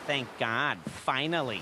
Thank God, finally.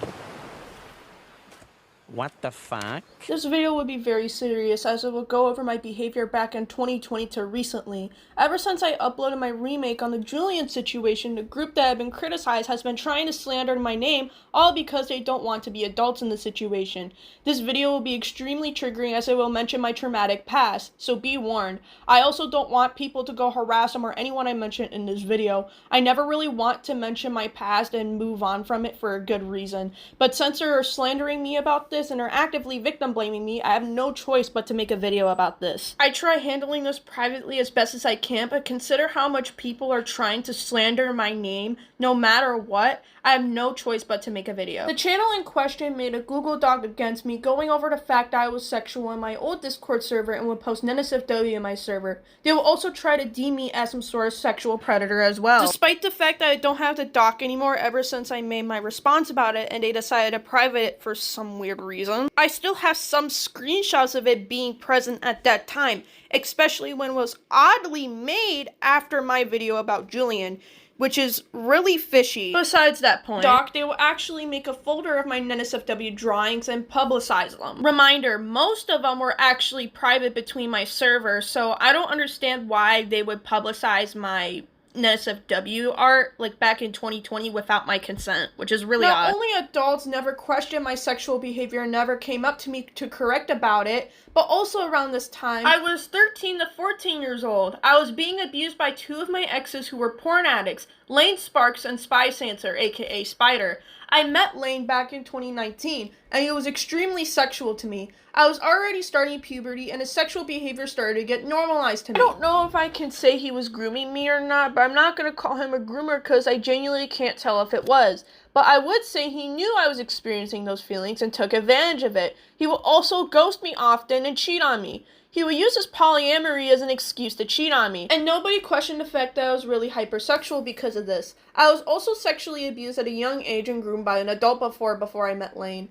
What the fuck? This video would be very serious as it will go over my behavior back in 2020 to recently. Ever since I uploaded my remake on the Julian situation, the group that I've been criticized has been trying to slander my name, all because they don't want to be adults in the situation. This video will be extremely triggering as it will mention my traumatic past, so be warned. I also don't want people to go harass them or anyone I mention in this video. I never really want to mention my past and move on from it for a good reason, but since they are slandering me about this and are actively victim blaming me, I have no choice but to make a video about this. I try handling this privately as best as I can, but consider how much people are trying to slander my name no matter what. I have no choice but to make a video. The channel in question made a Google Doc against me going over the fact I was sexual in my old Discord server and would post NSFW in my server. They will also try to deem me as some sort of sexual predator as well. Despite the fact that I don't have the doc anymore ever since I made my response about it and they decided to private it for some weird reason, I still have some screenshots of it being present at that time, especially when it was oddly made after my video about Julian, which is really fishy. Besides that point, they will actually make a folder of my NSFW drawings and publicize them. Reminder, most of them were actually private between my servers, so I don't understand why they would publicize my NSFW art like back in 2020 without my consent, which is really odd. Not only adults never questioned my sexual behavior and never came up to me to correct about it, but also around this time, I was 13 to 14 years old. I was being abused by two of my exes who were porn addicts, Lane Sparks and Spy Sancer, aka Spider. I met Lane back in 2019, and he was extremely sexual to me. I was already starting puberty, and his sexual behavior started to get normalized to me. I don't know if I can say he was grooming me or not, but I'm not going to call him a groomer because I genuinely can't tell if it was. But I would say he knew I was experiencing those feelings and took advantage of it. He will also ghost me often and cheat on me. He would use his polyamory as an excuse to cheat on me. And nobody questioned the fact that I was really hypersexual because of this. I was also sexually abused at a young age and groomed by an adult before I met Lane.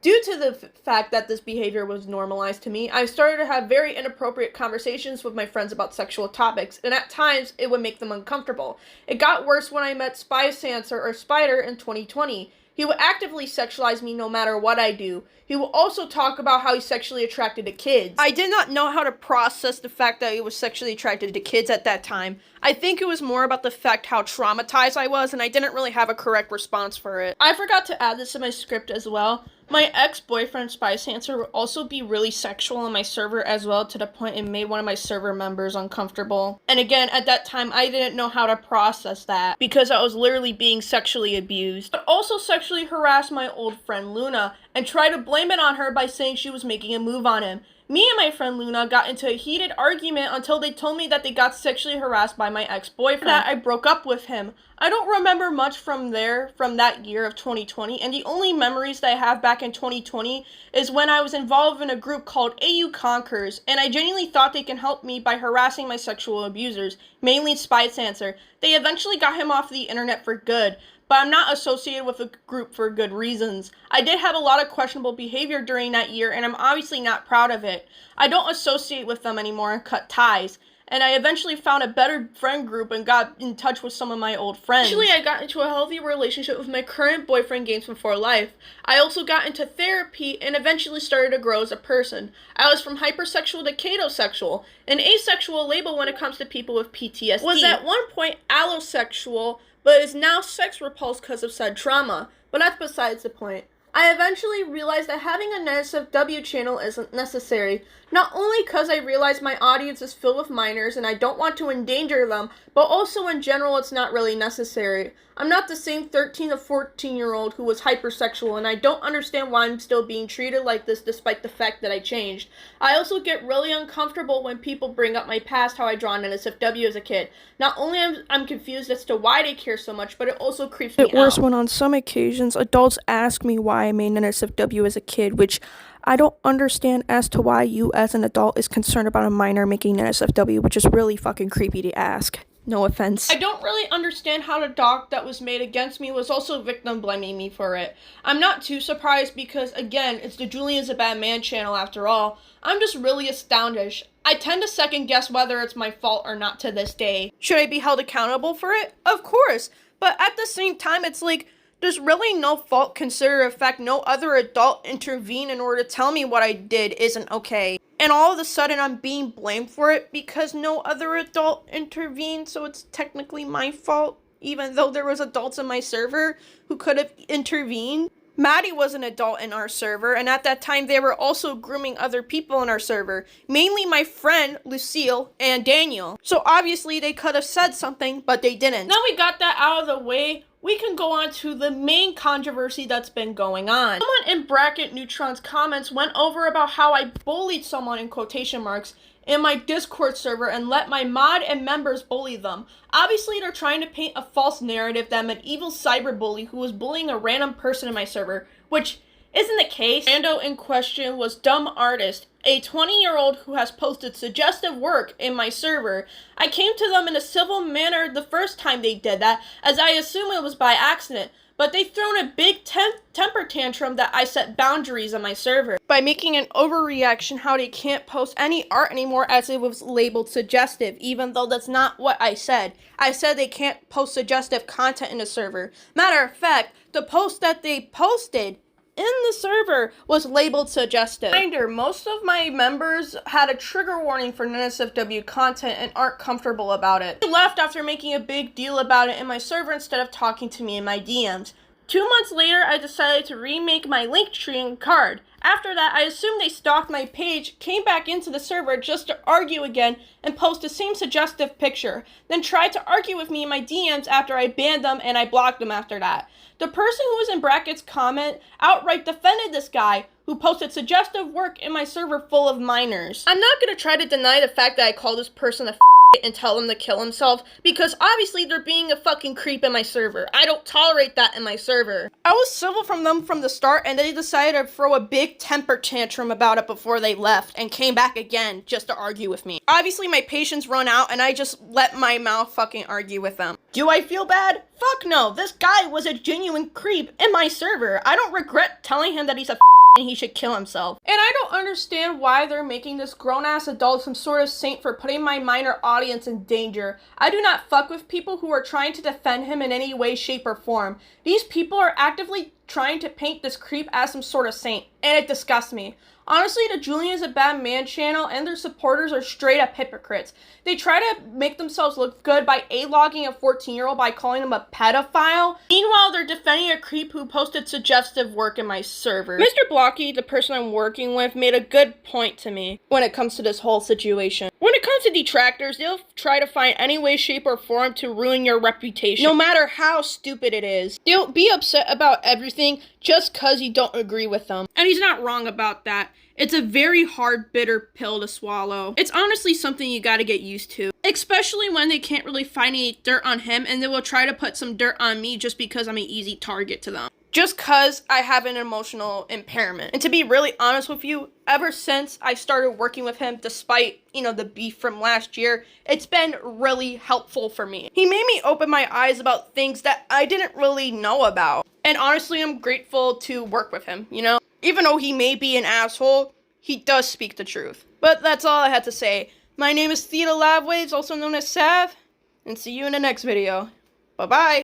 Due to the fact that this behavior was normalized to me, I started to have very inappropriate conversations with my friends about sexual topics, and at times, it would make them uncomfortable. It got worse when I met Spy Sancer or Spider in 2020. He would actively sexualize me no matter what I do. He will also talk about how he's sexually attracted to kids. I did not know how to process the fact that he was sexually attracted to kids at that time. I think it was more about the fact how traumatized I was, and I didn't really have a correct response for it. I forgot to add this to my script as well. My ex-boyfriend, Spy Sancer, would also be really sexual on my server as well, to the point it made one of my server members uncomfortable. And again, at that time, I didn't know how to process that, because I was literally being sexually abused. I also sexually harassed my old friend Luna, and tried to blame it on her by saying she was making a move on him. Me and my friend Luna got into a heated argument until they told me that they got sexually harassed by my ex-boyfriend. That I broke up with him. I don't remember much from that year of 2020, and the only memories that I have back in 2020 is when I was involved in a group called AU Conquers, and I genuinely thought they can help me by harassing my sexual abusers, mainly Spy Sancer. They eventually got him off the internet for good, but I'm not associated with the group for good reasons. I did have a lot of questionable behavior during that year, and I'm obviously not proud of it. I don't associate with them anymore and cut ties. And I eventually found a better friend group and got in touch with some of my old friends. Eventually, I got into a healthy relationship with my current boyfriend Games Before Life. I also got into therapy and eventually started to grow as a person. I was from hypersexual to catosexual, an asexual label when it comes to people with PTSD. Was at one point allosexual, but is now sex repulsed because of said trauma. But that's besides the point. I eventually realized that having a NSFW channel isn't necessary, not only because I realize my audience is filled with minors and I don't want to endanger them, but also in general it's not really necessary. I'm not the same 13 to 14-year-old who was hypersexual, and I don't understand why I'm still being treated like this despite the fact that I changed. I also get really uncomfortable when people bring up my past, how I draw an NSFW as a kid. Not only am I confused as to why they care so much, but it also creeps me out. It worse when on some occasions adults ask me why I made an NSFW as a kid, which I don't understand as to why you as an adult is concerned about a minor making an NSFW, which is really fucking creepy to ask. No offense. I don't really understand how the doc that was made against me was also victim blaming me for it. I'm not too surprised because, again, it's the Julian's a Bad Man channel after all. I'm just really astounded. I tend to second guess whether it's my fault or not to this day. Should I be held accountable for it? Of course. But at the same time, it's like, There's really no fault considered the fact no other adult intervened in order to tell me what I did isn't okay. And all of a sudden I'm being blamed for it because no other adult intervened, so it's technically my fault, even though there was adults in my server who could have intervened. Maddie was an adult in our server, and at that time they were also grooming other people in our server, mainly my friend Lucille and Daniel. So obviously they could have said something, but they didn't. Now we got that out of the way, we can go on to the main controversy that's been going on. Someone in Bracket Neutron's comments went over about how I bullied someone in quotation marks in my Discord server and let my mod and members bully them. Obviously, they're trying to paint a false narrative that I'm an evil cyberbully who was bullying a random person in my server, which isn't the case. Rando in question was Dumb Artist, a 20-year-old who has posted suggestive work in my server. I came to them in a civil manner the first time they did that, as I assume it was by accident. But they've thrown a big temper tantrum that I set boundaries on my server by making an overreaction how they can't post any art anymore as it was labeled suggestive, even though that's not what I said. I said they can't post suggestive content in the server. Matter of fact, the post that they posted in the server was labeled suggestive. Reminder, most of my members had a trigger warning for NSFW content and aren't comfortable about it. They left after making a big deal about it in my server instead of talking to me in my DMs. 2 months later, I decided to remake my link tree and card. After that, I assumed they stalked my page, came back into the server just to argue again, and post the same suggestive picture, then tried to argue with me in my DMs after I banned them and I blocked them after that. The person who was in Bracket's comment outright defended this guy who posted suggestive work in my server full of minors. I'm not gonna try to deny the fact that I called this person a and tell him to kill himself, because obviously they're being a fucking creep in my server. I don't tolerate that in my server. I was civil from them from the start, and they decided to throw a big temper tantrum about it before they left, and came back again just to argue with me. Obviously my patience run out, and I just let my mouth fucking argue with them. Do I feel bad? Fuck no, this guy was a genuine creep in my server. I don't regret telling him that he's a and he should kill himself. And I don't understand why they're making this grown-ass adult some sort of saint for putting my minor audience in danger. I do not fuck with people who are trying to defend him in any way, shape, or form. These people are actively trying to paint this creep as some sort of saint, and it disgusts me. Honestly, the JSABM channel and their supporters are straight up hypocrites. They try to make themselves look good by A-logging a 14-year-old by calling him a pedophile. Meanwhile, they're defending a creep who posted suggestive work in my server. Mr. Blocky, the person I'm working with, made a good point to me when it comes to this whole situation. When it comes to detractors, they'll try to find any way, shape, or form to ruin your reputation, no matter how stupid it is. They'll be upset about everything just cause you don't agree with them. And he's not wrong about that. It's a very hard, bitter pill to swallow. It's honestly something you gotta get used to. Especially when they can't really find any dirt on him and they will try to put some dirt on me just because I'm an easy target to them. Just cause I have an emotional impairment. And to be really honest with you, ever since I started working with him, despite, the beef from last year, it's been really helpful for me. He made me open my eyes about things that I didn't really know about. And honestly, I'm grateful to work with him, Even though he may be an asshole, he does speak the truth. But that's all I had to say. My name is Theta Labwaves, also known as Sav, and see you in the next video. Bye-bye.